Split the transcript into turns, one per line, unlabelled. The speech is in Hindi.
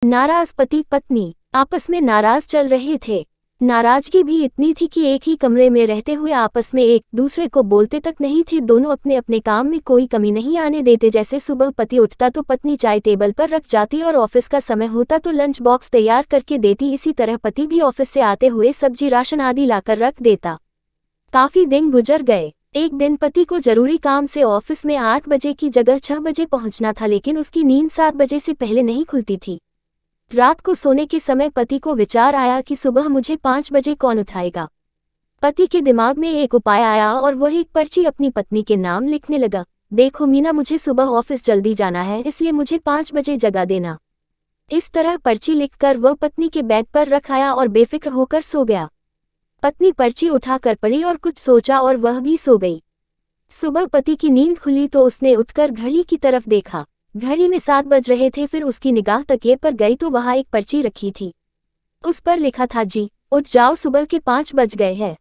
नाराज पति पत्नी आपस में नाराज चल रहे थे। नाराजगी भी इतनी थी कि एक ही कमरे में रहते हुए आपस में एक दूसरे को बोलते तक नहीं थे। दोनों अपने अपने काम में कोई कमी नहीं आने देते। जैसे सुबह पति उठता तो पत्नी चाय टेबल पर रख जाती और ऑफिस का समय होता तो लंच बॉक्स तैयार करके देती। इसी तरह पति भी ऑफिस से आते हुए सब्जी राशन आदि लाकर रख देता। काफी दिन गुजर गए। एक दिन पति को जरूरी काम से ऑफिस में 8 बजे की जगह 6 बजे पहुंचना था, लेकिन उसकी नींद 7 बजे से पहले नहीं खुलती थी। रात को सोने के समय पति को विचार आया कि सुबह मुझे 5 बजे कौन उठाएगा। पति के दिमाग में एक उपाय आया और वह एक पर्ची अपनी पत्नी के नाम लिखने लगा। देखो मीना, मुझे सुबह ऑफिस जल्दी जाना है, इसलिए मुझे 5 बजे जगा देना। इस तरह पर्ची लिखकर वह पत्नी के बेड पर रख आया और बेफिक्र होकर सो गया। पत्नी पर्ची उठाकर पढ़ी और कुछ सोचा और वह भी सो गई। सुबह पति की नींद खुली तो उसने उठकर घड़ी की तरफ देखा। घड़ी में 7 बज रहे थे। फिर उसकी निगाह तकिए पर गई तो वहां एक पर्ची रखी थी। उस पर लिखा था, जी उठ जाओ, सुबह के 5 बज गए हैं।